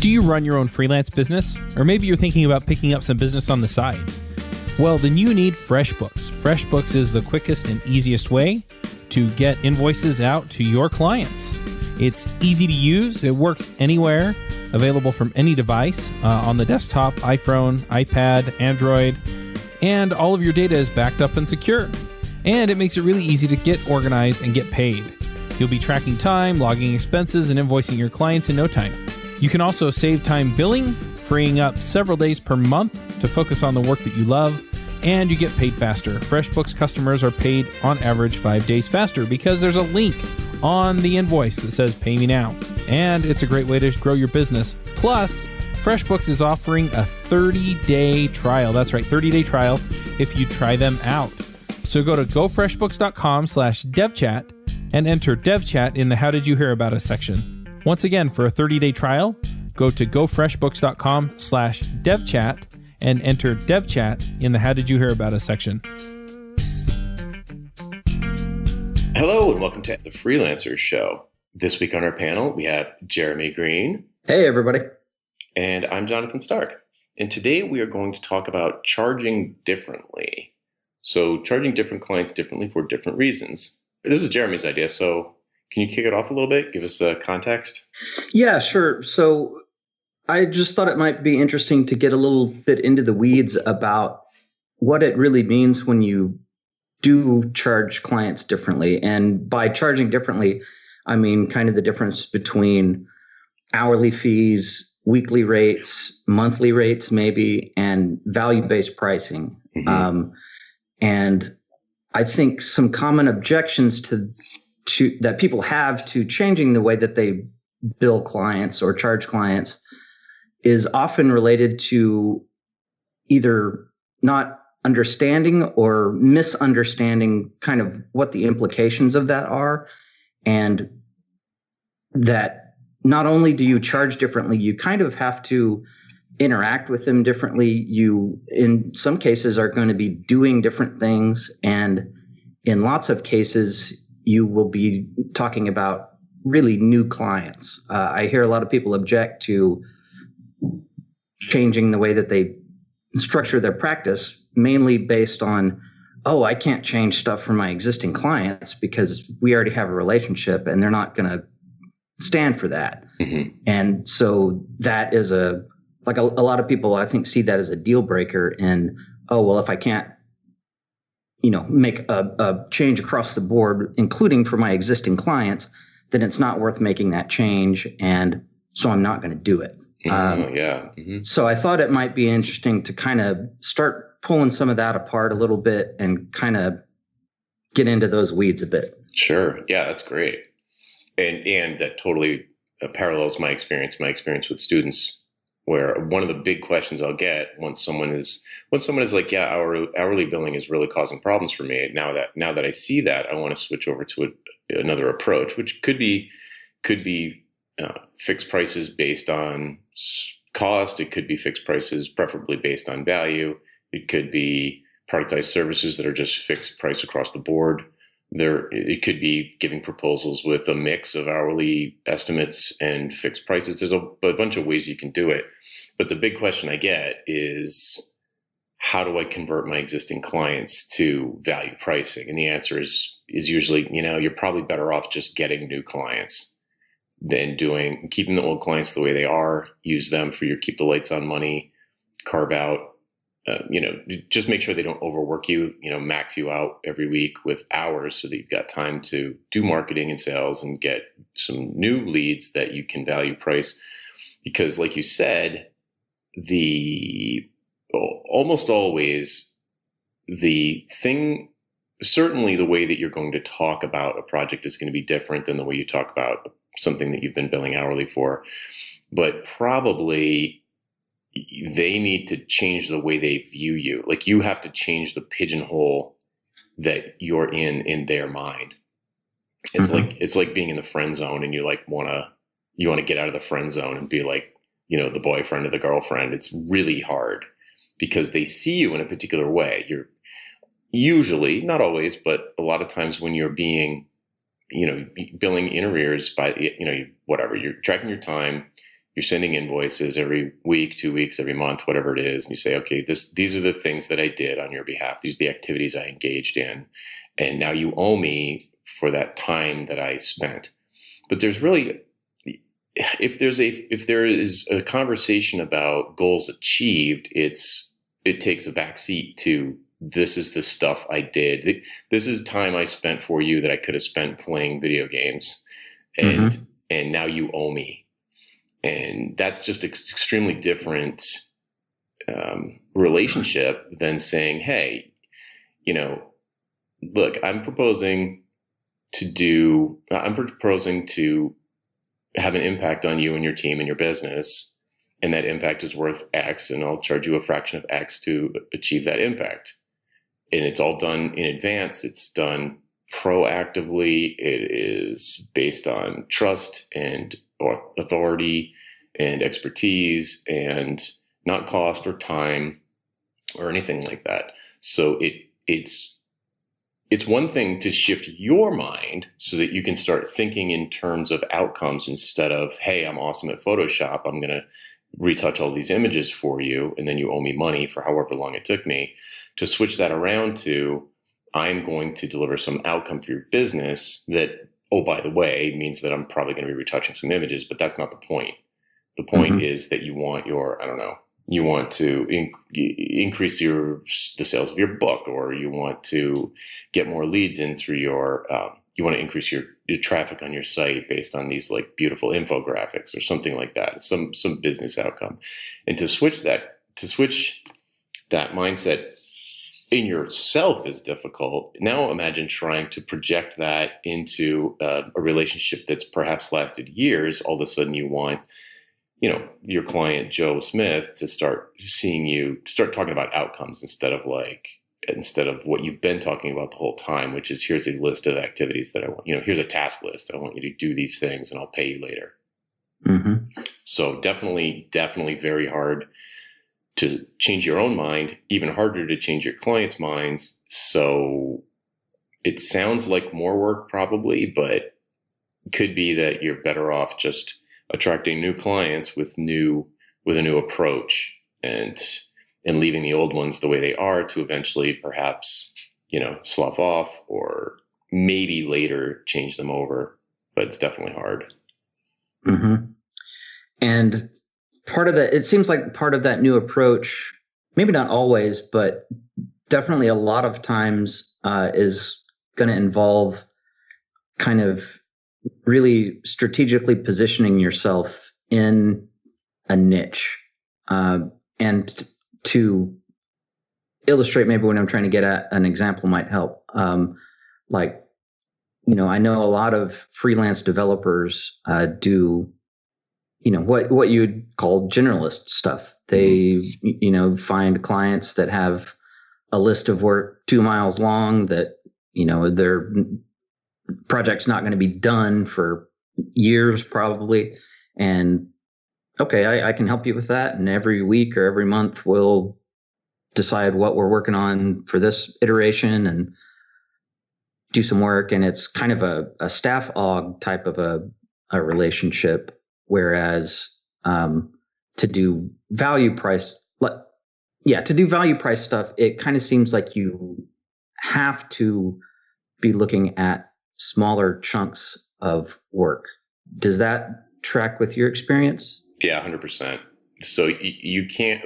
Do you run your own freelance business? Or maybe you're thinking about picking up some business on the side? Well, then you need FreshBooks. FreshBooks is the quickest and easiest way to get invoices out to your clients. It's easy to use. It works anywhere, available from any device on the desktop, iPhone, iPad, Android, and all of your data is backed up and secure. And it makes it really easy to get organized and get paid. You'll be tracking time, logging expenses, and invoicing your clients in no time. You can also save time billing, freeing up several days per month to focus on the work that you love, and you get paid faster. FreshBooks customers are paid on average 5 days faster because there's a link on the invoice that says pay me now. And it's a great way to grow your business. Plus, FreshBooks is offering a 30-day trial. That's right, 30-day trial if you try them out. So go to gofreshbooks.com/devchat and enter devchat in the How Did You Hear About Us section. Once again, for a 30-day trial, go to gofreshbooks.com/devchat and enter devchat in the How Did You Hear About Us section. Hello and welcome to the Freelancer Show. This week on our panel, we have Jeremy Green. Hey, everybody. And I'm Jonathan Stark. And today we are going to talk about charging differently. So charging different clients differently for different reasons. This was Jeremy's idea, so can you kick it off a little bit? Give us a context. Yeah, sure. So I just thought it might be interesting to get a little bit into the weeds about what it really means when you do charge clients differently. And by charging differently, I mean kind of the difference between hourly fees, weekly rates, monthly rates maybe, and value-based pricing. Mm-hmm. And I think some common objections to that people have to changing the way that they bill clients or charge clients is often related to either not understanding or misunderstanding kind of what the implications of that are. And that not only do you charge differently, you kind of have to interact with them differently. You, in some cases, are going to be doing different things. And in lots of cases, you will be talking about really new clients. I hear a lot of people object to changing the way that they structure their practice, mainly based on, oh, I can't change stuff for my existing clients because we already have a relationship and they're not going to stand for that. Mm-hmm. And so that is a lot of people, I think, see that as a deal breaker in, oh, well, if I can't, make a change across the board, including for my existing clients, then it's not worth making that change. And so I'm not going to do it. Mm-hmm. So I thought it might be interesting to kind of start pulling some of that apart a little bit and kind of get into those weeds a bit. Sure. Yeah, that's great. And that totally parallels my experience with students, where one of the big questions I'll get once someone is like, yeah, hourly billing is really causing problems for me. Now that I see that, I want to switch over to another approach, which could be fixed prices based on cost. It could be fixed prices, preferably based on value. It could be productized services that are just fixed price across the board. It could be giving proposals with a mix of hourly estimates and fixed prices. There's a bunch of ways you can do it. But the big question I get is, how do I convert my existing clients to value pricing? And the answer is usually, you're probably better off just getting new clients than keeping the old clients the way they are, use them for your keep the lights on money, carve out, just make sure they don't overwork you, max you out every week with hours so that you've got time to do marketing and sales and get some new leads that you can value price. Because like you said, almost always certainly the way that you're going to talk about a project is going to be different than the way you talk about something that you've been billing hourly for. But probably they need to change the way they view you. Like, you have to change the pigeonhole that you're in their mind. It's mm-hmm. it's like being in the friend zone, and you want to get out of the friend zone and be like, the boyfriend or the girlfriend. It's really hard because they see you in a particular way. You're usually, not always, but a lot of times when you're being, billing in arrears by, whatever, you're tracking your time, you're sending invoices every week, 2 weeks, every month, whatever it is. And you say, okay, these are the things that I did on your behalf. These are the activities I engaged in. And now you owe me for that time that I spent. But there's really, if there is a conversation about goals achieved, it takes a backseat to, this is the stuff I did. This is time I spent for you that I could have spent playing video games, and now you owe me. And that's just extremely different relationship than saying, hey, look, I'm proposing to have an impact on you and your team and your business, and that impact is worth X, and I'll charge you a fraction of X to achieve that impact. And it's all done in advance. It's done proactively. It is based on trust and authority and expertise, and not cost or time or anything like that. So it's one thing to shift your mind so that you can start thinking in terms of outcomes instead of, hey, I'm awesome at Photoshop, I'm going to retouch all these images for you, and then you owe me money for however long it took me. To switch that around to, I'm going to deliver some outcome for your business that, oh, by the way, means that I'm probably going to be retouching some images, but that's not the point. The point is that you want you want to increase the sales of your book, or you want to get more leads in through you want to increase your traffic on your site based on these like beautiful infographics or something like that, some business outcome. And to switch that mindset in yourself is difficult. Now imagine trying to project that into a relationship that's perhaps lasted years. All of a sudden you want, your client Joe Smith to start talking about outcomes instead of what you've been talking about the whole time, which is, here's a list of activities that I want, here's a task list. I want you to do these things and I'll pay you later. So definitely very hard to change your own mind, even harder to change your clients' minds. So it sounds like more work probably, but it could be that you're better off just attracting new clients with a new approach, and leaving the old ones the way they are to eventually perhaps, slough off, or maybe later change them over. But it's definitely hard. And it seems like part of that new approach, maybe not always, but definitely a lot of times is going to involve kind of really strategically positioning yourself in a niche. And to illustrate maybe what I'm trying to get at, an example might help. I know a lot of freelance developers do, what you'd call generalist stuff. They, find clients that have a list of work 2 miles long that, their project's not going to be done for years probably. And okay, I can help you with that. And every week or every month we'll decide what we're working on for this iteration and do some work. And it's kind of a staff aug type of a relationship. Whereas to do value price stuff, it kind of seems like you have to be looking at smaller chunks of work. Does that track with your experience? Yeah, 100%. So you can't,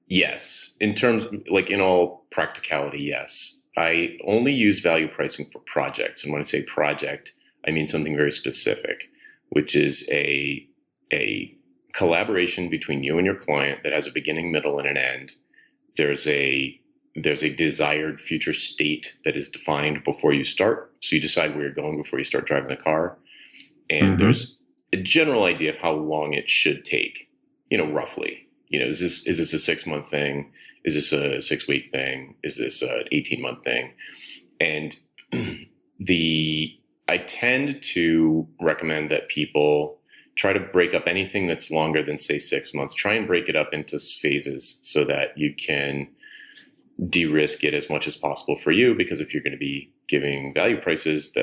yes, in terms, like in all practicality, yes. I only use value pricing for projects. And when I say project, I mean something very specific, which is a collaboration between you and your client that has a beginning, middle, and an end. There's a desired future state that is defined before you start. So you decide where you're going before you start driving the car. And there's a general idea of how long it should take, roughly. Is this a 6-month thing? Is this a 6-week thing? Is this an 18-month thing? And I tend to recommend that people try to break up anything that's longer than, say, 6 months. Try and break it up into phases so that you can de-risk it as much as possible for you, because if you're going to be giving value prices,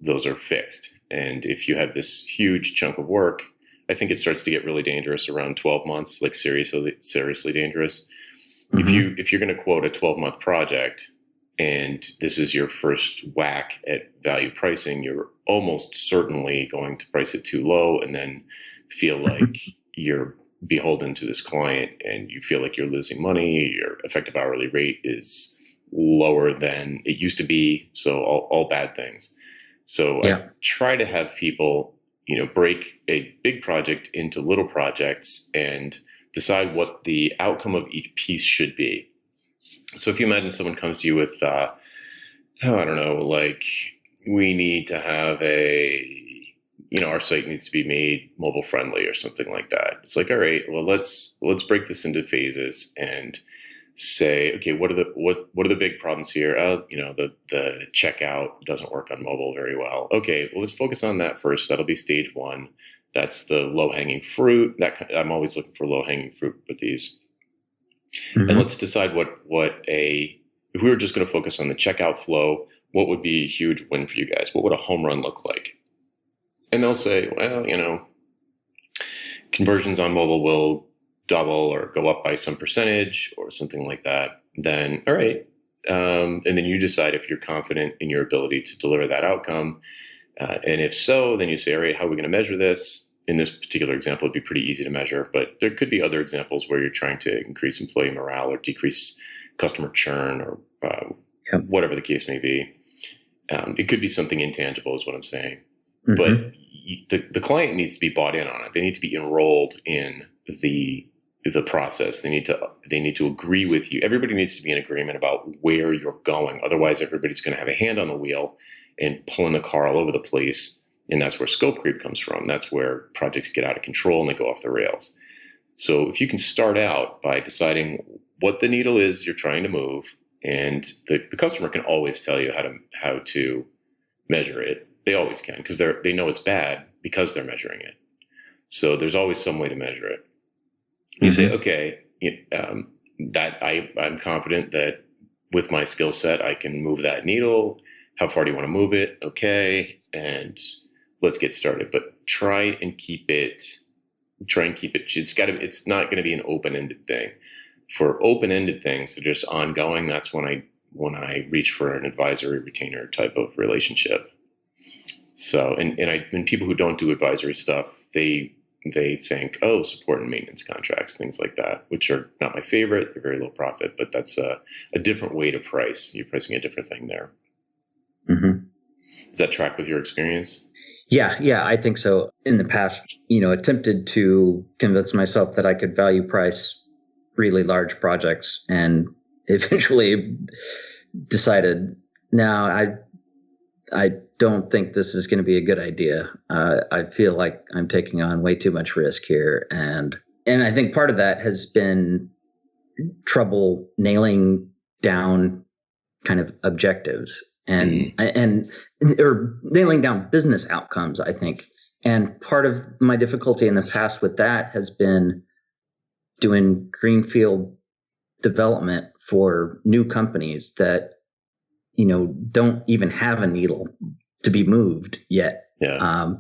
those are fixed. And if you have this huge chunk of work I think it starts to get really dangerous around 12 months, like seriously dangerous. Mm-hmm. If you're going to quote a 12-month project and this is your first whack at value pricing, you're almost certainly going to price it too low and then feel like you're beholden to this client and you feel like you're losing money. Your effective hourly rate is lower than it used to be. So all bad things. So I try to have people, break a big project into little projects and decide what the outcome of each piece should be. So if you imagine someone comes to you with, I don't know, like we need to have our site needs to be made mobile friendly or something like that. It's like, all right, well, let's break this into phases and say, okay, what are the big problems here? The checkout doesn't work on mobile very well. Okay, well, let's focus on that first. That'll be stage one. That's the low hanging fruit. I'm always looking for low hanging fruit with these. Mm-hmm. And let's decide if we were just going to focus on the checkout flow, what would be a huge win for you guys? What would a home run look like? And they'll say, well, conversions on mobile will double or go up by some percentage or something like that. Then, all right. And then you decide if you're confident in your ability to deliver that outcome. And if so, then you say, all right, how are we going to measure this? In this particular example, it'd be pretty easy to measure, but there could be other examples where you're trying to increase employee morale or decrease customer churn or whatever the case may be. It could be something intangible is what I'm saying. Mm-hmm. But the client needs to be bought in on it. They need to be enrolled in the process. They need to agree with you. Everybody needs to be in agreement about where you're going. Otherwise, everybody's going to have a hand on the wheel and pulling the car all over the place. And that's where scope creep comes from. That's where projects get out of control and they go off the rails. So if you can start out by deciding what the needle is you're trying to move, and the customer can always tell you how to measure it. They always can, because they know it's bad because they're measuring it. So there's always some way to measure it. You mm-hmm. say, okay, that I'm confident that with my skill set I can move that needle. How far do you want to move it? Okay, and let's get started. But try and keep it. It's not going to be an open-ended thing. For open-ended things that are just ongoing, that's when I reach for an advisory retainer type of relationship. So, and people who don't do advisory stuff, they think, oh, support and maintenance contracts, things like that, which are not my favorite. They're very low profit, but that's a different way to price. You're pricing a different thing there. Mm-hmm. Does that track with your experience? Yeah, I think so. In the past, attempted to convince myself that I could value price really large projects, and eventually decided, no, I don't think this is going to be a good idea. I feel like I'm taking on way too much risk here, and I think part of that has been trouble nailing down kind of objectives and or nailing down business outcomes, I think. And part of my difficulty in the past with that has been doing greenfield development for new companies that, don't even have a needle to be moved yet. Yeah.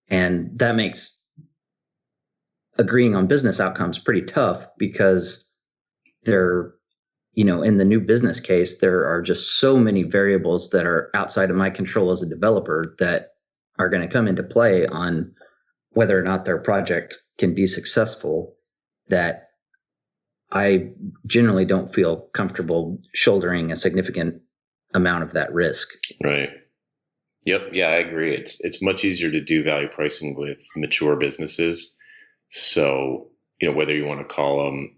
And that makes agreeing on business outcomes pretty tough, because they're, in the new business case, there are just so many variables that are outside of my control as a developer that are going to come into play on whether or not their project can be successful, that I generally don't feel comfortable shouldering a significant amount of that risk. Right. Yep. Yeah, I agree. It's much easier to do value pricing with mature businesses. So, whether you want to call them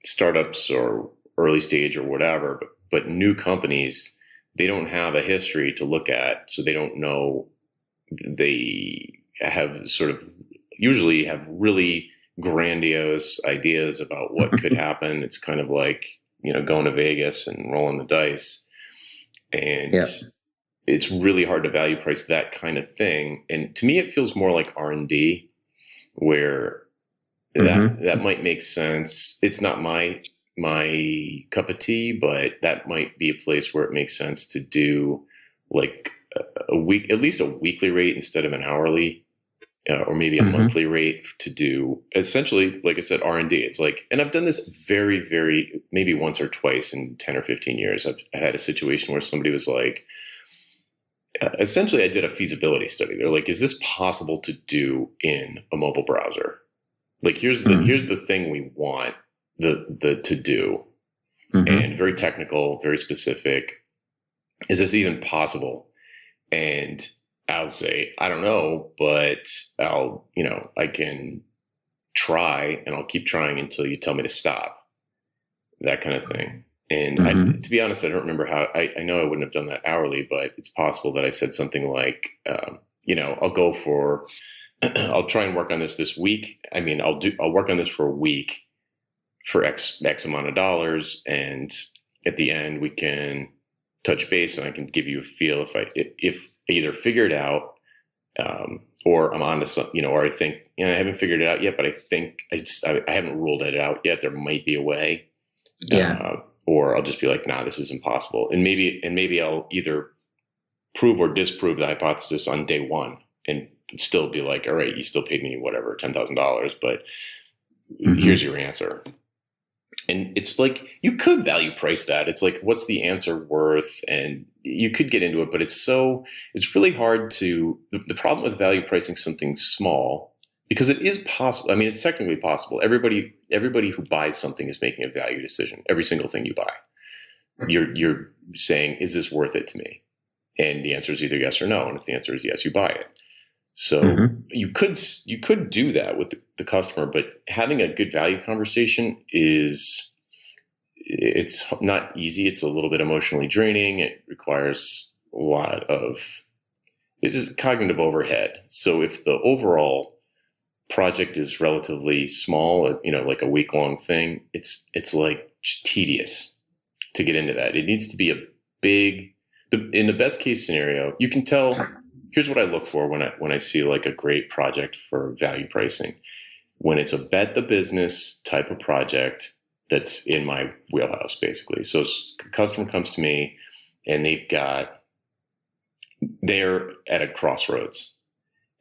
startups or early stage or whatever, but new companies, they don't have a history to look at. So they don't know. They usually have really grandiose ideas about what could happen. It's kind of like, going to Vegas and rolling the dice. And it's really hard to value price that kind of thing. And to me, it feels more like R&D, where that might make sense. It's not my cup of tea, but that might be a place where it makes sense to do like at least a weekly rate instead of an hourly. or maybe a monthly rate to do essentially, like I said, R&D. It's like, and I've done this very, very, maybe once or twice in 10 or 15 years. I've had a situation where somebody was like, essentially I did a feasibility study. They're like, is this possible to do in a mobile browser? Like, here's the thing we want to do, and very technical, very specific. Is this even possible? And I'll say, I don't know, but I can try, and I'll keep trying until you tell me to stop, that kind of thing. And to be honest, I don't remember how, I know I wouldn't have done that hourly, but it's possible that I said something like, I'll go for, I'll try and work on this week. I mean, I'll work on this for a week for X amount of dollars. And at the end we can touch base, and I can give you a feel if I either figure it out, or I'm on to something, or I think, I haven't figured it out yet, but I think I haven't ruled it out yet. There might be a way. Yeah. Or I'll just be like, nah, this is impossible. And maybe I'll either prove or disprove the hypothesis on day one and still be like, all right, you still paid me whatever, $10,000, but here's your answer. And it's like, you could value price that. It's like, what's the answer worth? And you could get into it, but it's really hard to, the problem with value pricing something small, because it is possible. I mean, it's technically possible. Everybody who buys something is making a value decision. Every single thing you buy, you're saying, is this worth it to me? And the answer is either yes or no. And if the answer is yes, you buy it. So you could do that with the customer, but having a good value conversation it's not easy. It's a little bit emotionally draining. It requires a lot of, it's just cognitive overhead. So if the overall project is relatively small, like a week-long thing, it's like tedious to get into that. It needs to be a big, in the best case scenario, you can tell. Here's what I look for when I see like a great project for value pricing. When it's a bet the business type of project that's in my wheelhouse, basically. So a customer comes to me and they're at a crossroads,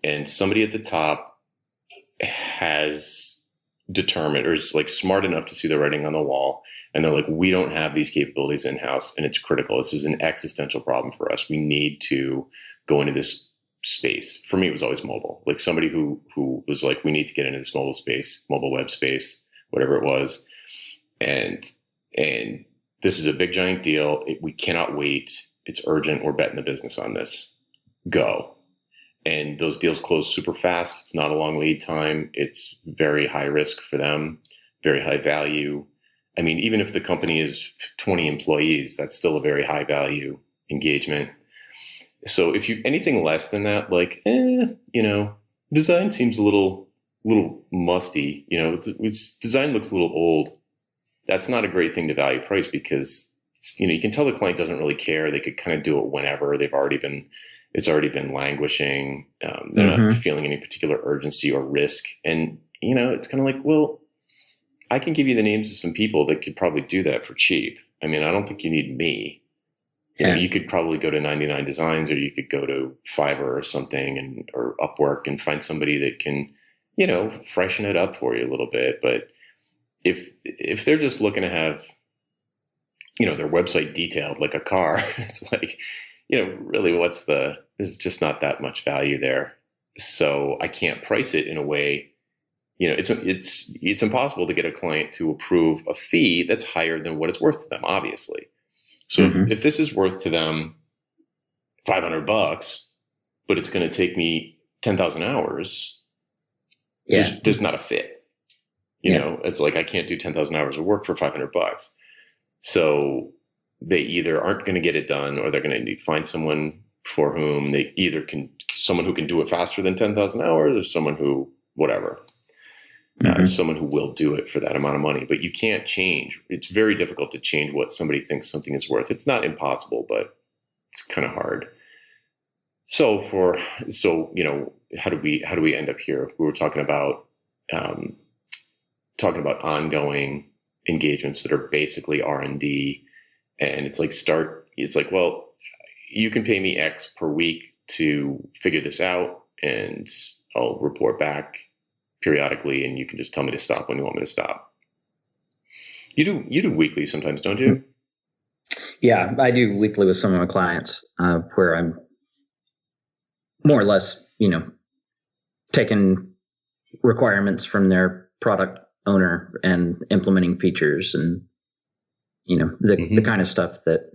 and somebody at the top has determined, or is like smart enough to see the writing on the wall, and they're like, we don't have these capabilities in-house, and it's critical. This is an existential problem for us. We need to go into this space. For me, it was always mobile. Like somebody who was like, we need to get into this mobile space, mobile web space, whatever it was. And this is a big giant deal. We cannot wait. It's urgent. We're betting the business on this. Go. And those deals close super fast. It's not a long lead time. It's very high risk for them, very high value. I mean, even if the company is 20 employees, that's still a very high value engagement. So if anything less than that, like, design seems a little musty, design looks a little old. That's not a great thing to value price, because, you can tell the client doesn't really care. They could kind of do it whenever. It's already been languishing. They're not feeling any particular urgency or risk. And, it's kind of like, well, I can give you the names of some people that could probably do that for cheap. I mean, I don't think you need me. Yeah. You could probably go to 99 Designs, or you could go to Fiverr or something, or Upwork, and find somebody that can, freshen it up for you a little bit. But if they're just looking to have, their website detailed like a car, it's like, really there's just not that much value there. So I can't price it in a way, it's impossible to get a client to approve a fee that's higher than what it's worth to them, obviously. So if this is worth to them $500, but it's going to take me 10,000 hours, there's not a fit. It's like, I can't do 10,000 hours of work for $500. So they either aren't going to get it done, or they're going to need to find someone for whom they either someone who can do it faster than 10,000 hours, or someone who, whatever. Someone who will do it for that amount of money. But you can't change. It's very difficult to change what somebody thinks something is worth. It's not impossible, but it's kind of hard. So how do we end up here? We were talking about ongoing engagements that are basically R&D, and it's like, well, you can pay me X per week to figure this out, and I'll report back periodically, and you can just tell me to stop when you want me to stop. You do weekly sometimes, don't you? Yeah, I do weekly with some of my clients, where I'm more or less, taking requirements from their product owner and implementing features and, the kind of stuff that,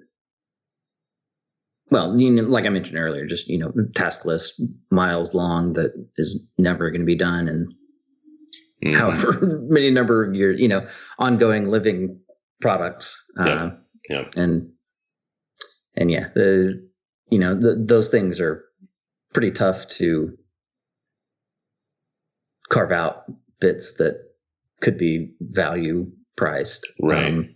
well, like I mentioned earlier, just, task list miles long that is never going to be done. And however many number of years, ongoing living products. And yeah, those things are pretty tough to carve out bits that could be value priced. Right.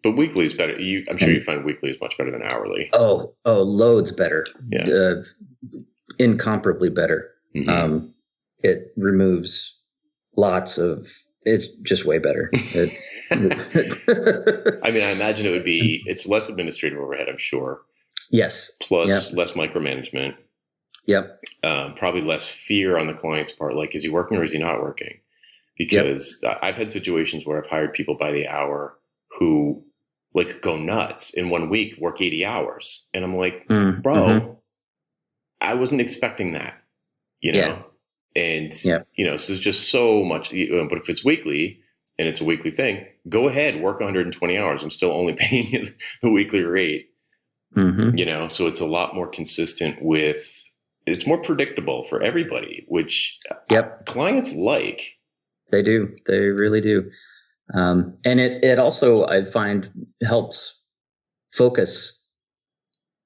But weekly is better. I'm sure you find weekly is much better than hourly. Oh, loads better. Yeah. Incomparably better. It removes lots of. It's just way better. I mean, I imagine it's less administrative overhead, I'm sure. Yes. Plus less micromanagement. Yep. Probably less fear on the client's part. Like, is he working or is he not working? Because I've had situations where I've hired people by the hour who like go nuts in 1 week, work 80 hours. And I'm like, bro, I wasn't expecting that, And, so there's just so much. But if it's weekly and it's a weekly thing, go ahead, work 120 hours. I'm still only paying you the weekly rate, so it's a lot more consistent with, it's more predictable for everybody, which clients like. They do. They really do. And it also, I find, helps focus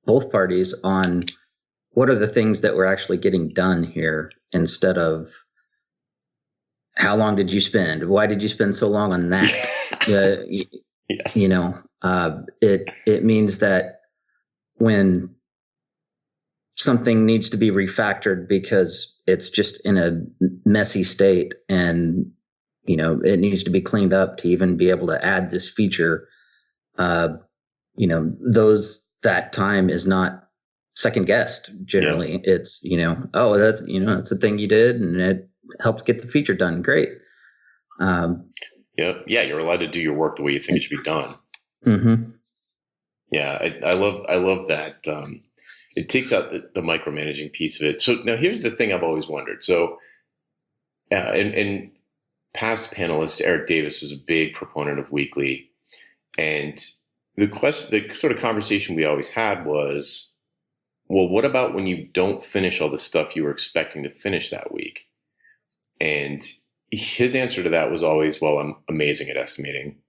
both parties on what are the things that we're actually getting done here, instead of how long did you spend? Why did you spend so long on that? Yes. It means that when something needs to be refactored because it's just in a messy state and, it needs to be cleaned up to even be able to add this feature, that time is not second guessed. Generally, it's, that's, it's a thing you did and it helps get the feature done. Great. You're allowed to do your work the way you think it should be done. Yeah. I love that. It takes out the micromanaging piece of it. So now here's the thing I've always wondered. So, and past panelist Eric Davis is a big proponent of weekly, and the sort of conversation we always had was, well, what about when you don't finish all the stuff you were expecting to finish that week? And his answer to that was always, well, I'm amazing at estimating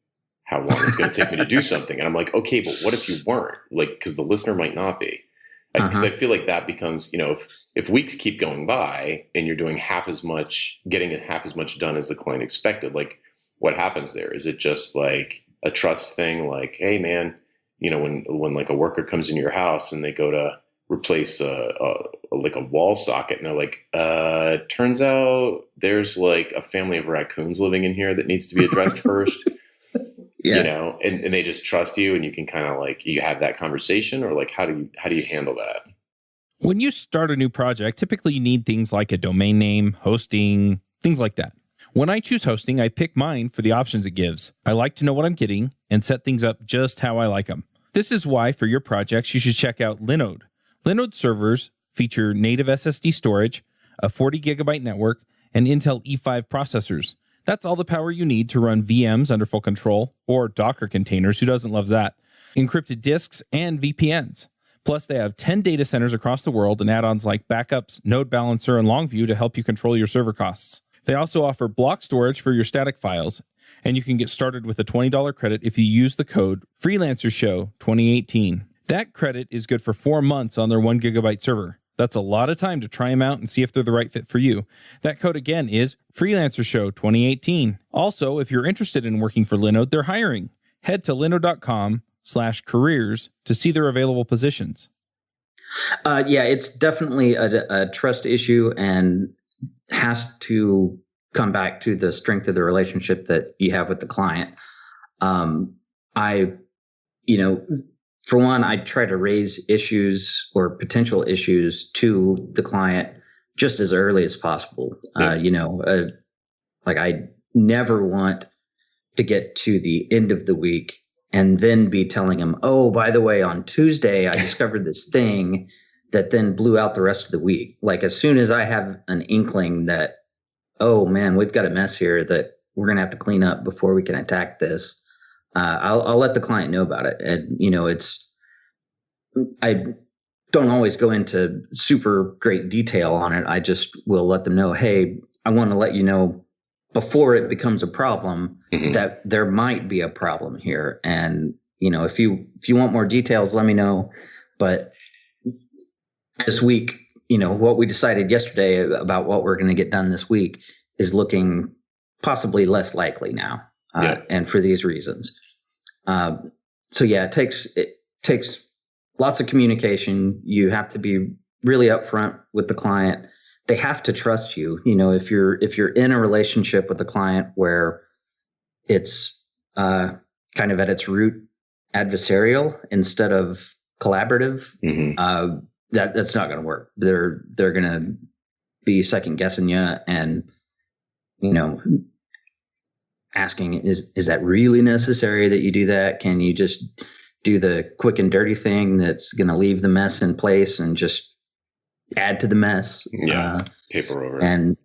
how long it's going to take me to do something. And I'm like, okay, but what if you weren't? Like, because the listener might not be. Because I feel like that becomes, if weeks keep going by and you're doing getting half as much done as the client expected, like, what happens there? Is it just like a trust thing? Like, hey man, when like a worker comes into your house and they go to replace like a wall socket and they're like, turns out there's like a family of raccoons living in here that needs to be addressed first. And they just trust you, and you can kind of like, you have that conversation, or like, how do you handle that? When you start a new project, typically you need things like a domain name, hosting, things like that. When I choose hosting, I pick mine for the options it gives. I like to know what I'm getting and set things up just how I like them. This is why for your projects, you should check out Linode. Linode servers feature native SSD storage, a 40 gigabyte network, and Intel E5 processors. That's all the power you need to run VMs under full control, or Docker containers, who doesn't love that, encrypted disks, and VPNs. Plus, they have 10 data centers across the world and add-ons like backups, Node Balancer, and Longview to help you control your server costs. They also offer block storage for your static files, and you can get started with a $20 credit if you use the code FreelancerShow2018. That credit is good for 4 months on their 1 gigabyte server. That's a lot of time to try them out and see if they're the right fit for you. That code again is FreelancerShow2018. Also, if you're interested in working for Linode, they're hiring. Head to linode.com/careers to see their available positions. It's definitely a trust issue and has to come back to the strength of the relationship that you have with the client. For one, I try to raise issues or potential issues to the client just as early as possible. Like I never want to get to the end of the week and then be telling them, oh, by the way, on Tuesday, I discovered this thing that then blew out the rest of the week. Like as soon as I have an inkling that, oh man, we've got a mess here that we're going to have to clean up before we can attack this, I'll let the client know about it. And, I don't always go into super great detail on it. I just will let them know, hey, I want to let you know before it becomes a problem that there might be a problem here. And, if you want more details, let me know. But this week, what we decided yesterday about what we're going to get done this week is looking possibly less likely now. And for these reasons. So yeah, it takes lots of communication. You have to be really upfront with the client. They have to trust you. If you're in a relationship with a client where it's kind of at its root adversarial instead of collaborative, that's not going to work. They're going to be second guessing you and asking, is that really necessary that you do that? Can you just do the quick and dirty thing that's going to leave the mess in place and just add to the mess? Paper over. And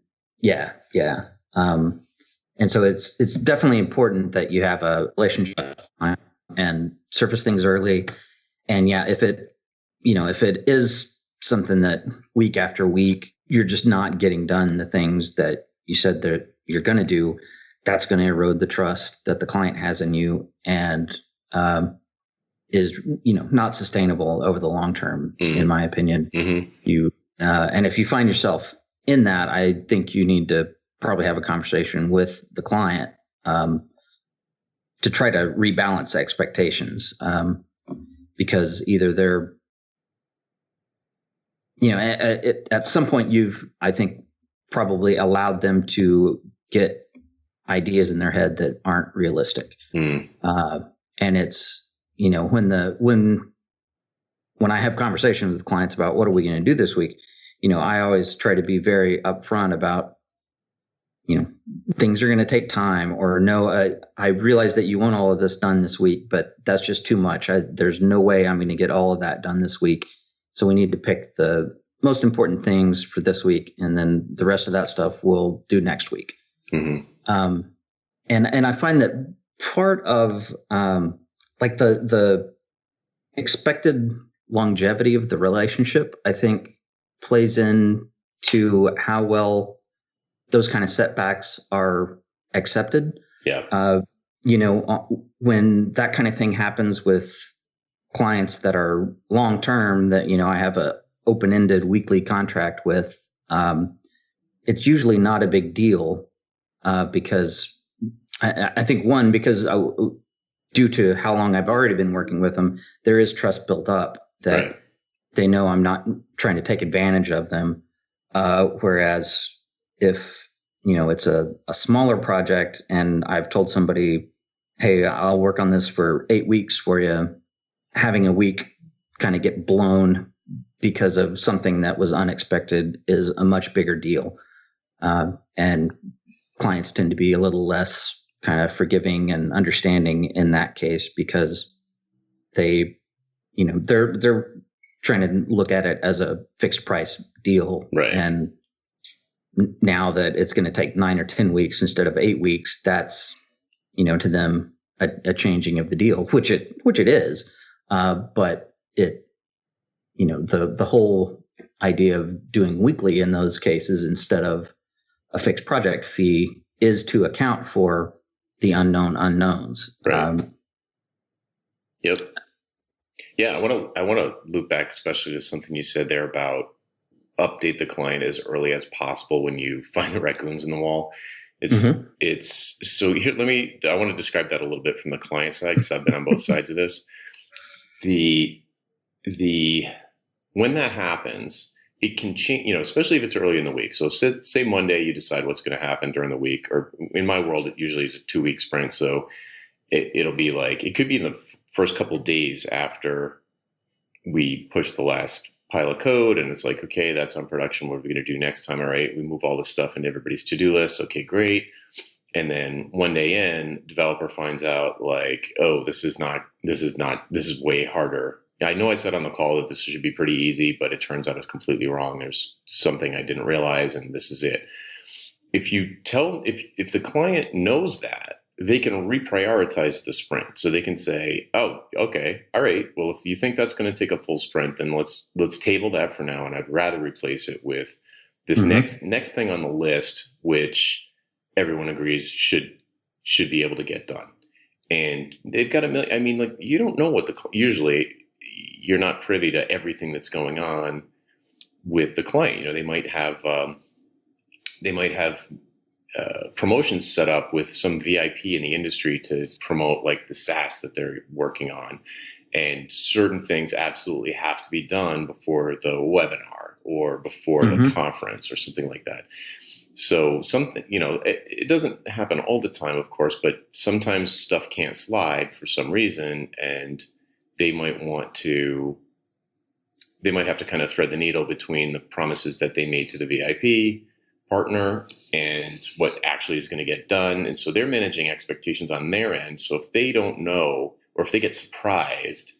and so it's definitely important that you have a relationship and surface things early. And if it is something that week after week you're just not getting done the things that you said that you're going to do, that's going to erode the trust that the client has in you, and is not sustainable over the long term, in my opinion. And if you find yourself in that, I think you need to probably have a conversation with the client to try to rebalance expectations, because either they're at some point you've, I think, probably allowed them to get ideas in their head that aren't realistic. And it's, when I have conversations with clients about what are we going to do this week, I always try to be very upfront about, things are going to take time, or no, I realize that you want all of this done this week, but that's just too much. There's no way I'm going to get all of that done this week. So we need to pick the most important things for this week, and then the rest of that stuff we'll do next week. And I find that part of like the expected longevity of the relationship, I think, plays into how well those kind of setbacks are accepted. When that kind of thing happens with clients that are long term, that I have a open-ended weekly contract with, it's usually not a big deal, because I think because due to how long I've already been working with them, there is trust built up that they know I'm not trying to take advantage of them. Whereas if, it's a smaller project and I've told somebody, hey, I'll work on this for 8 weeks for you, having a week kind of get blown because of something that was unexpected is a much bigger deal. And clients tend to be a little less kind of forgiving and understanding in that case, because they're trying to look at it as a fixed price deal. And now that it's going to take 9 or 10 weeks instead of 8 weeks, that's, to them a changing of the deal, which it is. But it, the whole idea of doing weekly in those cases instead of a fixed project fee is to account for the unknown unknowns. Yeah, I want to loop back, especially to something you said there about update the client as early as possible when you find the raccoons in the wall. It's so here. I want to describe that a little bit from the client side, because I've been on both sides of this. When that happens, it can change, especially if it's early in the week. So say Monday, you decide what's going to happen during the week, or in my world, it usually is a 2-week sprint. So it'll be like, it could be in the first couple of days after we push the last pile of code, and it's like, okay, that's on production. What are we going to do next time? All right, we move all this stuff into everybody's to-do list. Okay, great. And then one day in, developer finds out like, oh, this is way harder. I know I said on the call that this should be pretty easy, but it turns out it's completely wrong. There's something I didn't realize, and this is it. If the client knows that, they can reprioritize the sprint. So they can say, oh, okay, all right, well, if you think that's going to take a full sprint, then let's table that for now. And I'd rather replace it with this next thing on the list, which everyone agrees should be able to get done. And they've got you don't know usually you're not privy to everything that's going on with the client. They might have promotions set up with some VIP in the industry to promote like the SaaS that they're working on. And certain things absolutely have to be done before the webinar or before the conference or something like that. So something, it doesn't happen all the time, of course, but sometimes stuff can't slide for some reason, and they might have to kind of thread the needle between the promises that they made to the VIP partner and what actually is going to get done. And so they're managing expectations on their end. So if they don't know, or if they get surprised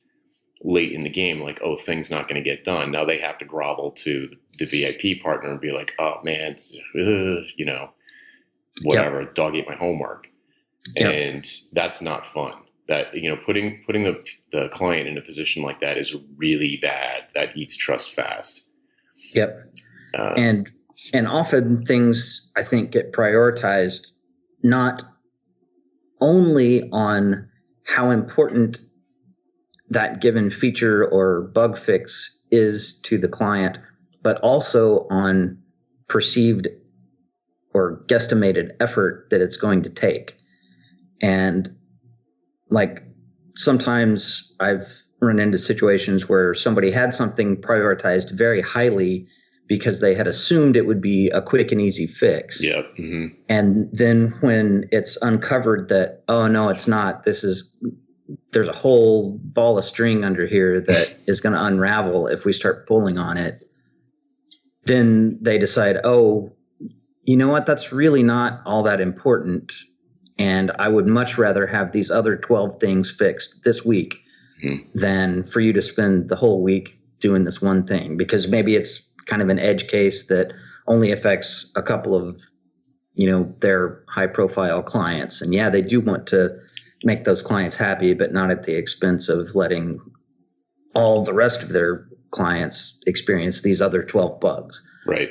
late in the game, like, oh, things not going to get done, now they have to grovel to the VIP partner and be like, oh man, whatever, dog ate my homework. And that's not fun. That, putting the client in a position like that is really bad. That eats trust fast. And often things, I think, get prioritized not only on how important that given feature or bug fix is to the client, but also on perceived or guesstimated effort that it's going to take. And like sometimes I've run into situations where somebody had something prioritized very highly because they had assumed it would be a quick and easy fix. And then when it's uncovered that, oh no, it's not, there's a whole ball of string under here that is going to unravel if we start pulling on it. Then they decide, oh, you know what? That's really not all that important. And I would much rather have these other 12 things fixed this week than for you to spend the whole week doing this one thing, because maybe it's kind of an edge case that only affects a couple of, their high profile clients. And yeah, they do want to make those clients happy, but not at the expense of letting all the rest of their clients experience these other 12 bugs. Right.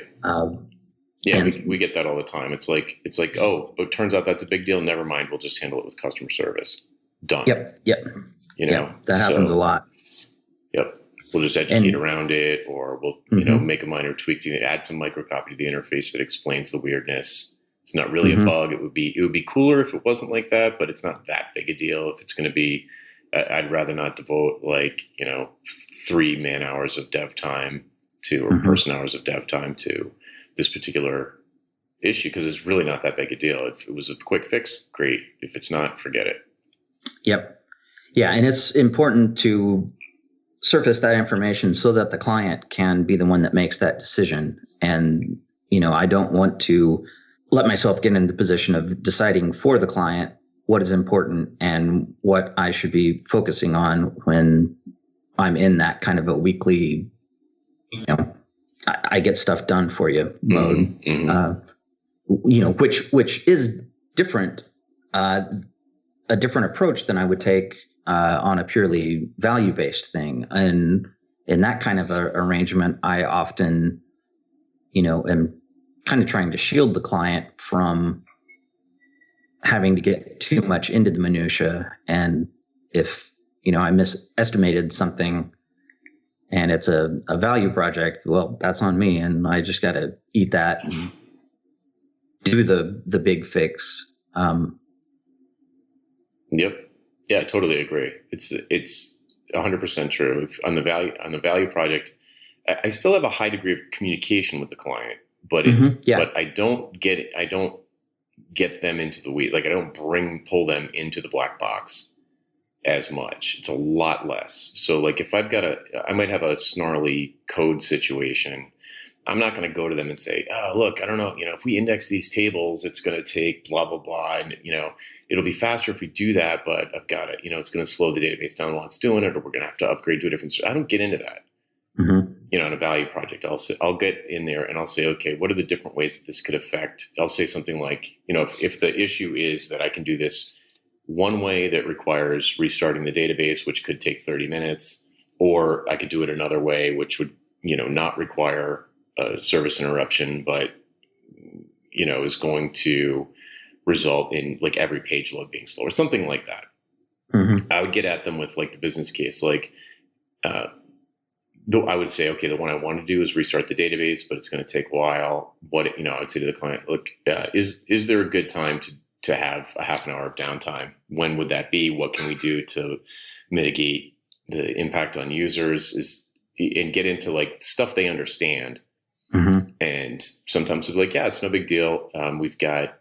We get that all the time. It's like, oh, it turns out that's a big deal. Never mind. We'll just handle it with customer service. Done. Yep. That happens a lot. Yep. We'll just educate around it, or we'll, make a minor tweak to add some microcopy to the interface that explains the weirdness. It's not really a bug. It would be cooler if it wasn't like that, but it's not that big a deal. If it's going to be, I'd rather not devote 3 man hours of dev time or person hours of dev time to this particular issue, because it's really not that big a deal. If it was a quick fix, great. If it's not, forget it. Yep. Yeah. And it's important to surface that information so that the client can be the one that makes that decision. And, I don't want to let myself get in the position of deciding for the client what is important and what I should be focusing on when I'm in that kind of a weekly, I get stuff done for you mode, which is different, a different approach than I would take on a purely value-based thing. And in that kind of a arrangement, I often, am kind of trying to shield the client from having to get too much into the minutia. And if, I misestimated something and it's a value project, well, that's on me. And I just got to eat that and do the big fix. Yep. Yeah, I totally agree. It's 100% true. On the value project, I still have a high degree of communication with the client, but but I don't get them into the weed. Like I don't pull them into the black box as much. It's a lot less. So like if I might have a snarly code situation. I'm not going to go to them and say, oh, look, I don't know, if we index these tables, it's going to take blah, blah, blah. And, it'll be faster if we do that, but I've got it, it's going to slow the database down while it's doing it, or we're going to have to upgrade to a different. I don't get into that. Mm-hmm. In a value project, I'll get in there and I'll say, okay, what are the different ways that this could affect? I'll say something like, if the issue is that I can do this one way that requires restarting the database, which could take 30 minutes, or I could do it another way, which would, not require a service interruption, but, is going to result in like every page load being slow or something like that. Mm-hmm. I would get at them with like the business case, like, though I would say, okay, the one I want to do is restart the database, but it's going to take a while. I would say to the client, look, is there a good time to have a half an hour of downtime? When would that be? What can we do to mitigate the impact on users? And get into like stuff they understand. Mm-hmm. And sometimes they'll be like, yeah, it's no big deal. We've got,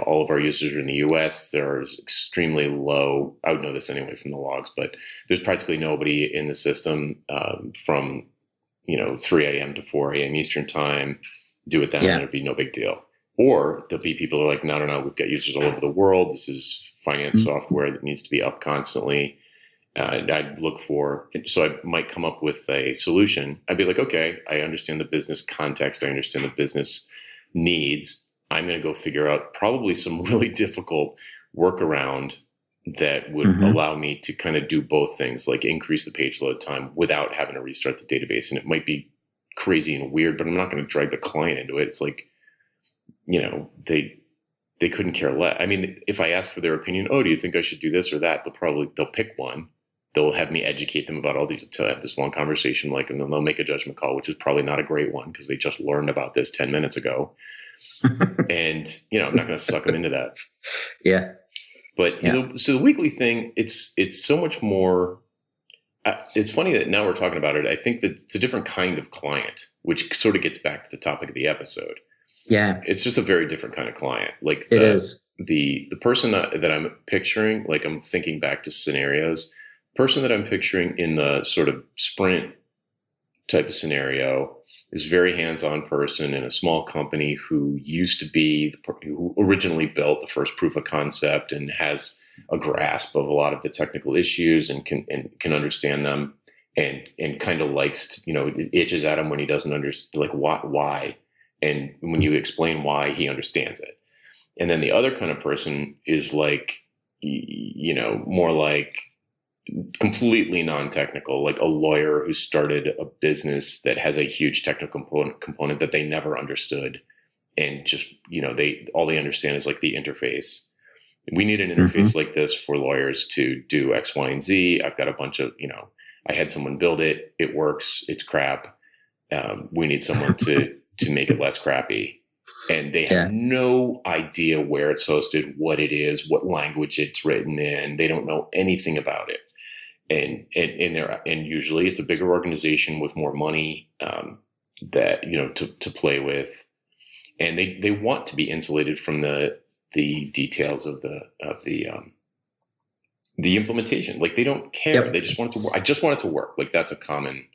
all of our users are in the US. There's extremely low, I would know this anyway from the logs, but there's practically nobody in the system from, 3 a.m. to 4 a.m. Eastern time. Do it then, and it'd be no big deal. Or there'll be people who are like, no, we've got users all over the world. This is finance software that needs to be up constantly. I'd look for, so I might come up with a solution. I'd be like, okay, I understand the business context. I understand the business needs. I'm going to go figure out probably some really difficult workaround that would allow me to kind of do both things, like increase the page load time without having to restart the database. And it might be crazy and weird, but I'm not going to drag the client into it. It's like, they couldn't care less. I mean, if I ask for their opinion, oh, do you think I should do this or that? They'll pick one. They'll have me educate them about all these, to have this long conversation, like, and then they'll make a judgment call, which is probably not a great one because they just learned about this 10 minutes ago. And, I'm not going to suck them into that. Yeah. But, so the weekly thing, it's so much more, it's funny that now we're talking about it. I think that it's a different kind of client, which sort of gets back to the topic of the episode. Yeah. It's just a very different kind of client. Like it is. The person that I'm picturing, like I'm thinking back to scenarios, person that I'm picturing in the sort of sprint type of scenario is a very hands-on person in a small company who who originally built the first proof of concept and has a grasp of a lot of the technical issues and can understand them and kind of likes, it itches at him when he doesn't understand, like why. And when you explain why, he understands it. And then the other kind of person is like, more like completely non-technical, like a lawyer who started a business that has a huge technical component that they never understood. And just, all they understand is like the interface. We need an interface like this for lawyers to do X, Y, and Z. I've got a bunch of, I had someone build it. It works. It's crap. We need someone to make it less crappy. And they have no idea where it's hosted, what it is, what language it's written in. They don't know anything about it. And usually it's a bigger organization with more money that to play with, and they want to be insulated from the details of the implementation. Like they don't care. Yep. They just want it to work. I just want it to work. Like that's a common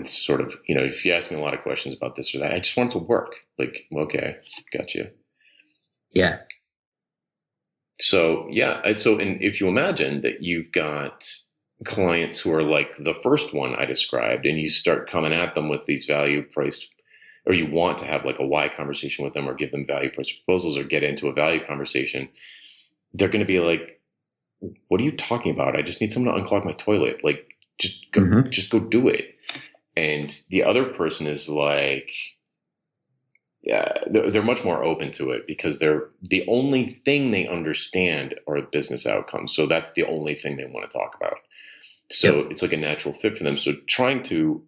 sort of, if you ask me a lot of questions about this or that, I just want it to work. Like, okay, gotcha. Yeah. So, and if you imagine that you've got clients who are like the first one I described, and you start coming at them with these value priced, or you want to have like a why conversation with them or give them value priced proposals or get into a value conversation, they're going to be like, what are you talking about? I just need someone to unclog my toilet. Like, just go do it. And the other person is like, they're much more open to it because they're the only thing they understand are business outcomes. So that's the only thing they want to talk about. So it's like a natural fit for them. So trying to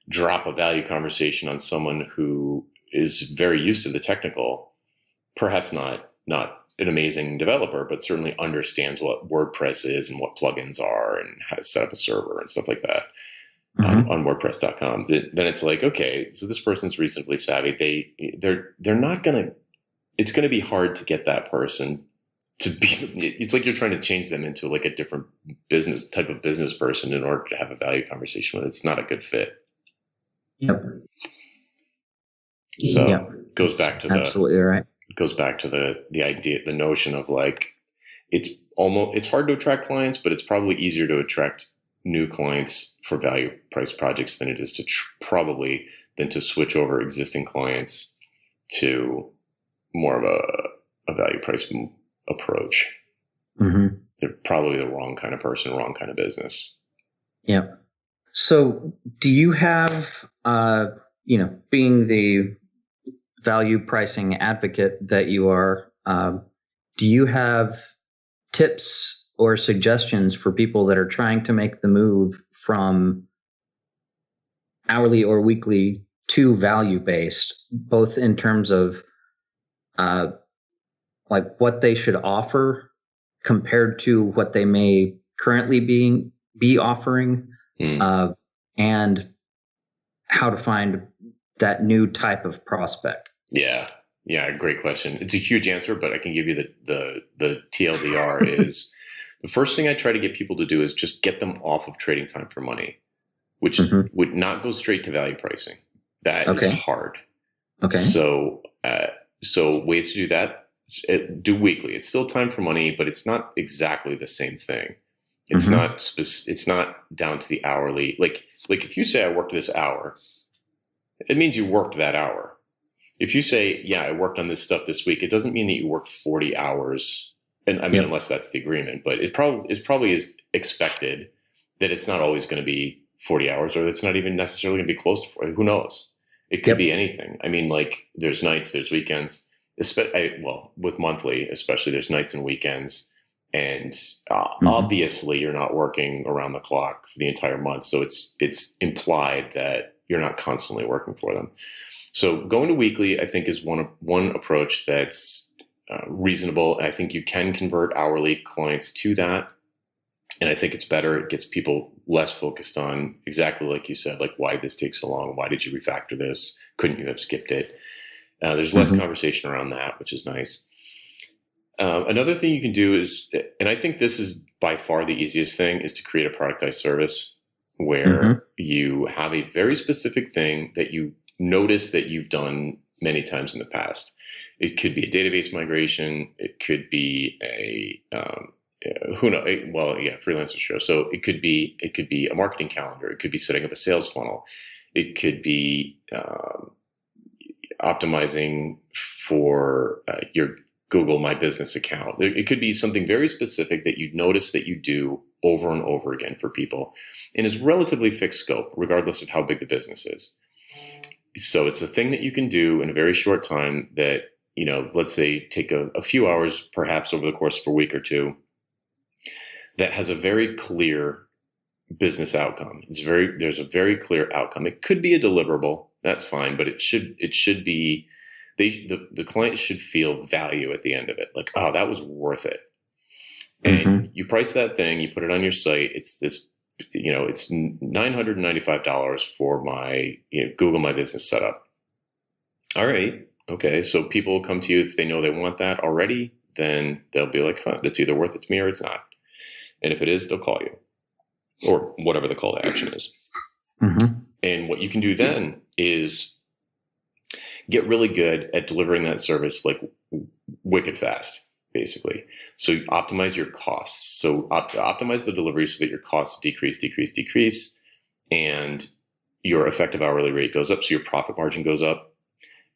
drop a value conversation on someone who is very used to the technical, perhaps not an amazing developer, but certainly understands what WordPress is and what plugins are and how to set up a server and stuff like that. On WordPress.com, then it's like, okay, so this person's reasonably savvy. They're not gonna. It's gonna be hard to get that person it's like you're trying to change them into like a different type of business person in order to have a value conversation with. It's not a good fit. Yep. So yep. goes back to absolutely right. Goes back to the idea, the notion of like, it's hard to attract clients, but it's probably easier to attract new clients for value price projects than it is to than to switch over existing clients to more of a value price approach. Mm-hmm. They're probably the wrong kind of person, wrong kind of business. Yeah. So do you have, being the value pricing advocate that you are, do you have tips or suggestions for people that are trying to make the move from hourly or weekly to value-based, both in terms of like what they should offer compared to what they may currently be offering, and how to find that new type of prospect? Yeah, great question. It's a huge answer, but I can give you the TLDR is the first thing I try to get people to do is just get them off of trading time for money, which would not go straight to value pricing. That is hard. Okay. So ways to do that, do weekly. It's still time for money, but it's not exactly the same thing. It's not it's not down to the hourly. Like if you say I worked this hour, it means you worked that hour. If you say, yeah, I worked on this stuff this week, it doesn't mean that you worked 40 hours. And I mean, unless that's the agreement, but it probably is expected that it's not always going to be 40 hours, or it's not even necessarily going to be close to 40. Who knows? It could be anything. I mean, like there's nights, there's weekends, with monthly, especially there's nights and weekends. And obviously you're not working around the clock for the entire month. So it's implied that you're not constantly working for them. So going to weekly, I think, is one approach that's reasonable. I think you can convert hourly clients to that. And I think it's better. It gets people less focused on exactly like you said, like, why did this take so long? Why did you refactor this? Couldn't you have skipped it? There's less conversation around that, which is nice. Another thing you can do is, and I think this is by far the easiest thing, is to create a productized service where you have a very specific thing that you notice that you've done many times in the past. It could be a database migration. It could be Freelancer show. So it could be a marketing calendar. It could be setting up a sales funnel. It could be optimizing for your Google My Business account. It could be something very specific that you notice that you do over and over again for people, and is relatively fixed scope, regardless of how big the business is. So it's a thing that you can do in a very short time that, let's say take a few hours, perhaps over the course of a week or two, that has a very clear business outcome. There's a very clear outcome. It could be a deliverable. That's fine, but it should be, the client should feel value at the end of it. Like, oh, that was worth it. And you price that thing, you put it on your site. It's this, it's $995 for my Google My Business setup. All right. Okay. So people will come to you if they know they want that already, then they'll be like, huh, that's either worth it to me or it's not. And if it is, they'll call you, or whatever the call to action is. And what you can do then is get really good at delivering that service like wicked fast, basically. So you optimize your costs. So optimize the delivery so that your costs decrease, and your effective hourly rate goes up. So your profit margin goes up,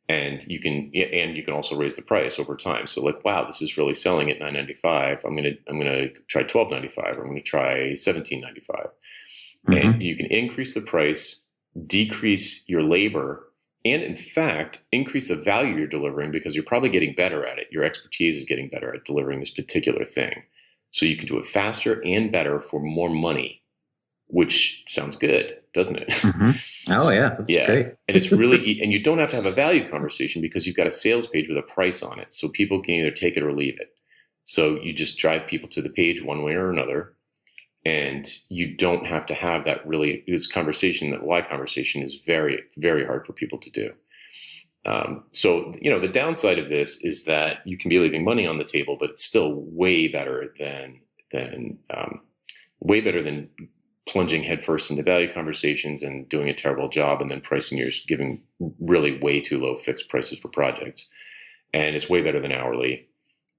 and you can also raise the price over time. So like, wow, this is really selling at $9.95. I'm gonna try $12.95. Or I'm gonna try $17.95. And you can increase the price, decrease your labor, and in fact, increase the value you're delivering, because you're probably getting better at it. Your expertise is getting better at delivering this particular thing. So you can do it faster and better for more money, which sounds good, doesn't it? Oh yeah, that's great. And it's really, and you don't have to have a value conversation because you've got a sales page with a price on it. So people can either take it or leave it. So you just drive people to the page one way or another. And you don't have to have this conversation. That why conversation is very, very hard for people to do. So, the downside of this is that you can be leaving money on the table, but it's still way better than plunging headfirst into value conversations and doing a terrible job and then pricing yours, giving really way too low fixed prices for projects. And it's way better than hourly.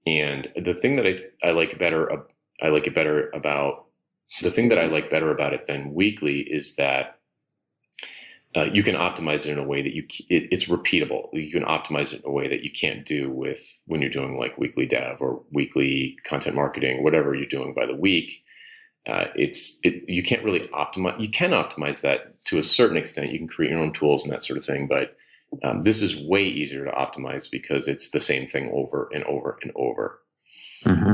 And the thing that I like better about it than weekly is that you can optimize it in a way that it's repeatable. You can optimize it in a way that you can't do when you're doing like weekly dev or weekly content marketing, whatever you're doing by the week. You can't really optimize. You can optimize that to a certain extent. You can create your own tools and that sort of thing. But this is way easier to optimize because it's the same thing over and over and over. Mm-hmm.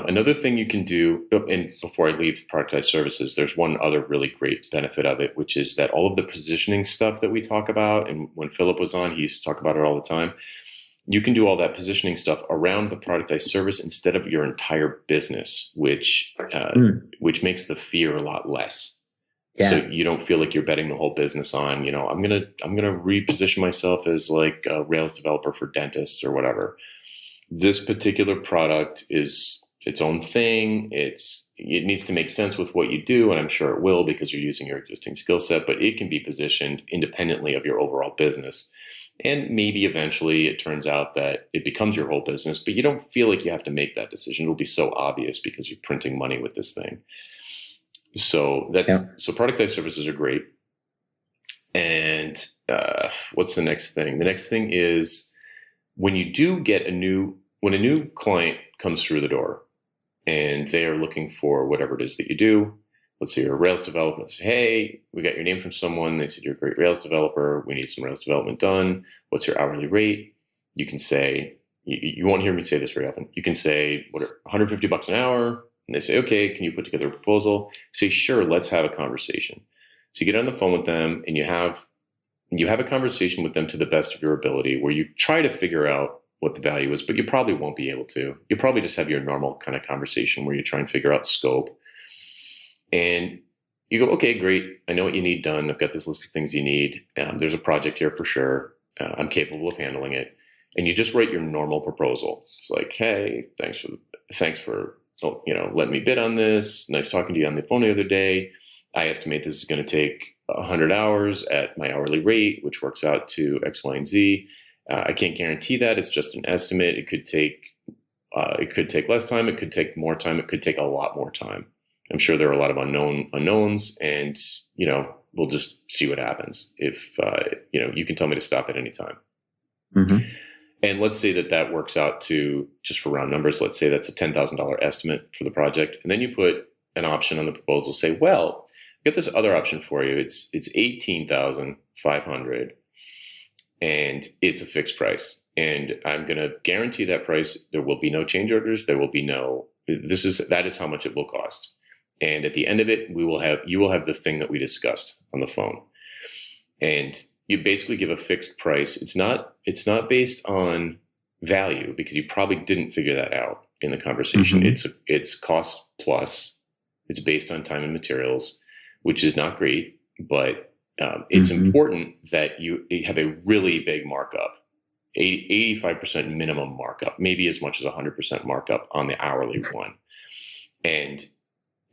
Another thing you can do, and before I leave productized services, there's one other really great benefit of it, which is that all of the positioning stuff that we talk about, and when Philip was on, he used to talk about it all the time. You can do all that positioning stuff around the productized service instead of your entire business, which makes the fear a lot less. Yeah. So you don't feel like you're betting the whole business on, I'm gonna reposition myself as like a Rails developer for dentists or whatever. This particular product is its own thing. It needs to make sense with what you do, and I'm sure it will because you're using your existing skill set, but it can be positioned independently of your overall business. And maybe eventually it turns out that it becomes your whole business, but you don't feel like you have to make that decision. It'll be so obvious because you're printing money with this thing. So so productized services are great. And what's the next thing? The next thing is when you do get when a new client comes through the door and they are looking for whatever it is that you do. Let's say you're a Rails developer. Say, hey, we got your name from someone. They said you're a great Rails developer. We need some Rails development done. What's your hourly rate? You can say, you won't hear me say this very often. You can say, $150 an hour? And they say, okay, can you put together a proposal? Say, sure, let's have a conversation. So you get on the phone with them and you have a conversation with them to the best of your ability where you try to figure out what the value is, but you probably won't be able to. You probably just have your normal kind of conversation where you try and figure out scope. And you go, okay, great. I know what you need done. I've got this list of things you need. There's a project here for sure. I'm capable of handling it. And you just write your normal proposal. It's like, hey, thanks for letting me bid on this. Nice talking to you on the phone the other day. I estimate this is going to take 100 hours at my hourly rate, which works out to X, Y, and Z. I can't guarantee that. It's just an estimate. It could take less time. It could take more time. It could take a lot more time. I'm sure there are a lot of unknowns, and we'll just see what happens. If you can tell me to stop at any time. Mm-hmm. And let's say that works out to, just for round numbers, let's say that's a $10,000 estimate for the project, and then you put an option on the proposal. Say, well, get this other option for you. It's $18,500, and it's a fixed price, and I'm going to guarantee that price. There will be no change orders. There will be that is how much it will cost. And at the end of it, you will have the thing that we discussed on the phone. And you basically give a fixed price. It's not based on value because you probably didn't figure that out in the conversation. Mm-hmm. It's cost plus. It's based on time and materials, which is not great, but it's important that you have a really big markup, 85% minimum markup, maybe as much as 100% markup on the hourly one. And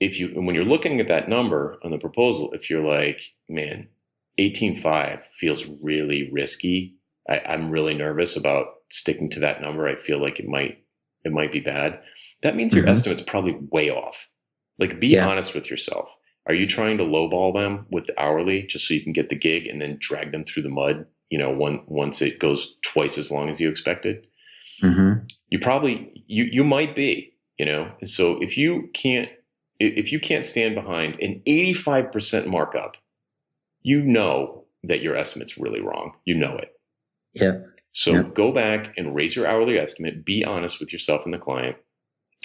when you're looking at that number on the proposal, if you're like, man, 18.5 feels really risky. I'm really nervous about sticking to that number. I feel like it might be bad. That means your estimate's probably way off. Like, be honest with yourself. Are you trying to lowball them with the hourly just so you can get the gig and then drag them through the mud, once it goes twice as long as you expected? Mm-hmm. You might be, And so if you can't stand behind an 85% markup, that your estimate's really wrong. You know it. Yeah. So go back and raise your hourly estimate. Be honest with yourself and the client.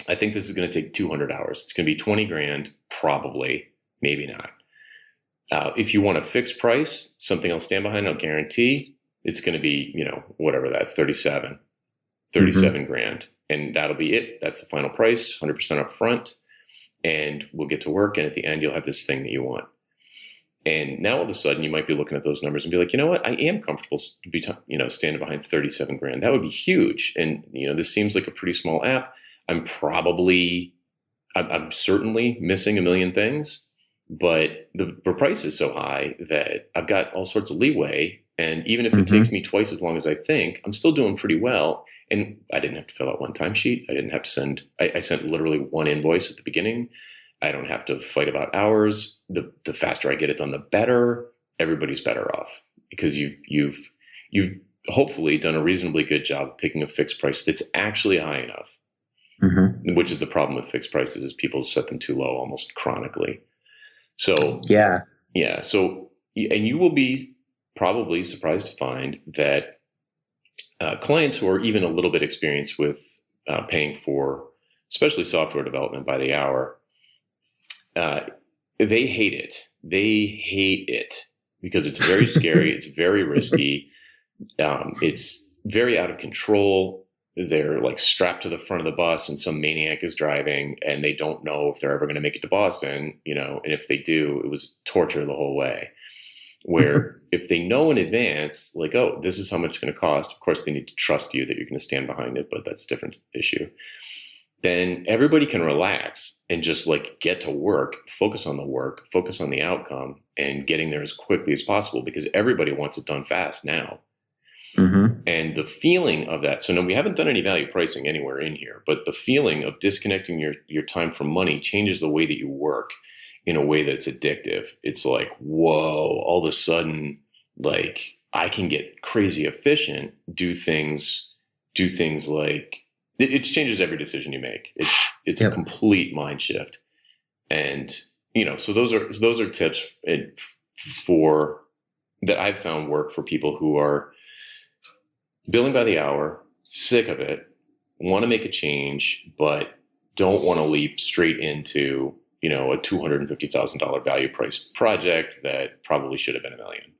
I think this is going to take 200 hours. It's going to be 20 grand, probably, maybe not. If you want a fixed price, something I'll stand behind, I'll guarantee it's going to be, whatever that 37 grand. And that'll be it. That's the final price, 100% up front. And we'll get to work. And at the end, you'll have this thing that you want. And now all of a sudden you might be looking at those numbers and be like, you know what, I am comfortable to be, standing behind 37 grand. That would be huge. And, this seems like a pretty small app. I'm certainly missing a million things, but the price is so high that I've got all sorts of leeway. And even if it takes me twice as long as I think, I'm still doing pretty well. And I didn't have to fill out one timesheet. I didn't have to I sent literally one invoice at the beginning. I don't have to fight about hours. The faster I get it done, the better. Everybody's better off because you've hopefully done a reasonably good job picking a fixed price that's actually high enough. Which is the problem with fixed prices is people set them too low almost chronically. So yeah. So and you will be probably surprised to find that clients who are even a little bit experienced with paying for, especially software development by the hour, they hate it. They hate it because it's very scary. It's very risky. It's very out of control. They're like strapped to the front of the bus and some maniac is driving and they don't know if they're ever going to make it to Boston, and if they do, it was torture the whole way. Where if they know in advance, like, oh, this is how much it's going to cost, of course they need to trust you that you're going to stand behind it, but that's a different issue. Then everybody can relax and just like get to work, focus on the work, focus on the outcome and getting there as quickly as possible because everybody wants it done fast now. And the feeling of that, so no, we haven't done any value pricing anywhere in here, but the feeling of disconnecting your time from money changes the way that you work in a way that's addictive. It's like, whoa, all of a sudden, like I can get crazy efficient, do things like it changes every decision you make. It's a complete mind shift. And, so those are tips for that I've found work for people who are billing by the hour, sick of it, want to make a change, but don't want to leap straight into, a $250,000 value price project that probably should have been $1 million.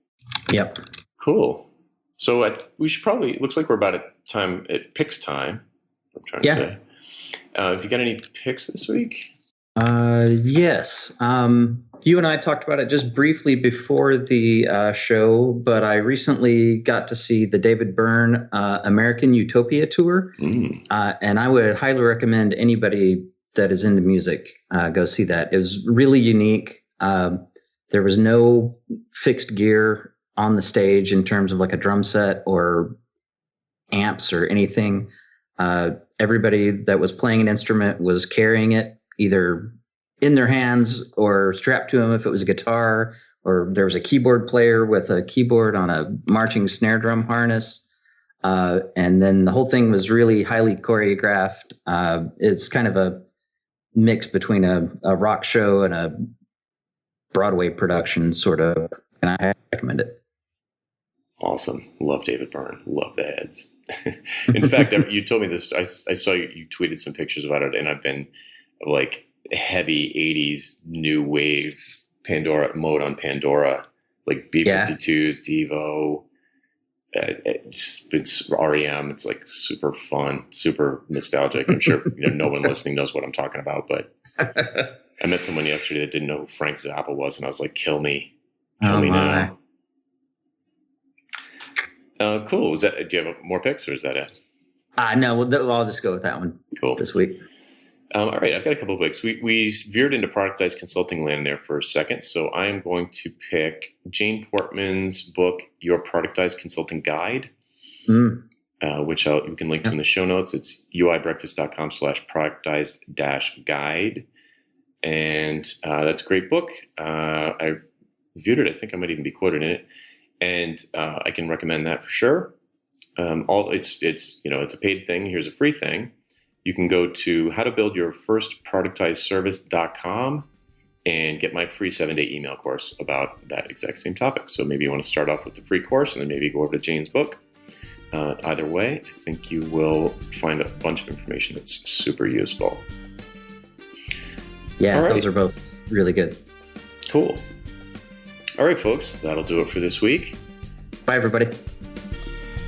Yep. Cool. So we should probably, it looks like we're about at picks time. I'm trying to say. Have you got any picks this week? Yes. You and I talked about it just briefly before the show, but I recently got to see the David Byrne American Utopia tour. And I would highly recommend anybody that is into music go see that. It was really unique. There was no fixed gear on the stage in terms of like a drum set or amps or anything. Everybody that was playing an instrument was carrying it either in their hands or strapped to them if it was a guitar, or there was a keyboard player with a keyboard on a marching snare drum harness. And then the whole thing was really highly choreographed. It's kind of a mix between a rock show and a Broadway production sort of, and I recommend it. Awesome. Love David Byrne. Love the heads. In fact, you told me this. I saw you tweeted some pictures about it, and I've been like heavy 80s new wave Pandora mode on Pandora, like B-52s, Devo. It's REM. It's like super fun, super nostalgic. I'm sure no one listening knows what I'm talking about, but I met someone yesterday that didn't know who Frank Zappa was, and I was like, kill me now. Cool. Do you have more picks or is that it? No, I'll just go with that one. Cool. This week. All right. I've got a couple of picks. We veered into productized consulting land there for a second. So I'm going to pick Jane Portman's book, Your Productized Consulting Guide, which you can link to in the show notes. It's uibreakfast.com/productized-guide. And that's a great book. I viewed it. I think I might even be quoted in it. And I can recommend that for sure. It's a paid thing. Here's a free thing. You can go to howtobuildyourfirstproductizeservice.com and get my free 7-day email course about that exact same topic. So maybe you want to start off with the free course and then maybe go over to Jane's book. Either way, I think you will find a bunch of information that's super useful. Yeah, Those are both really good. Cool. All right, folks, that'll do it for this week. Bye, everybody.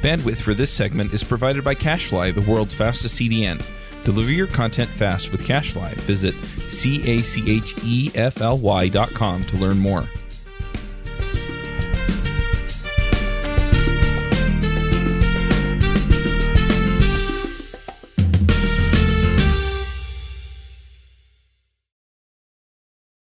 Bandwidth for this segment is provided by CacheFly, the world's fastest CDN. Deliver your content fast with CacheFly. Visit CACHEFLY.com to learn more.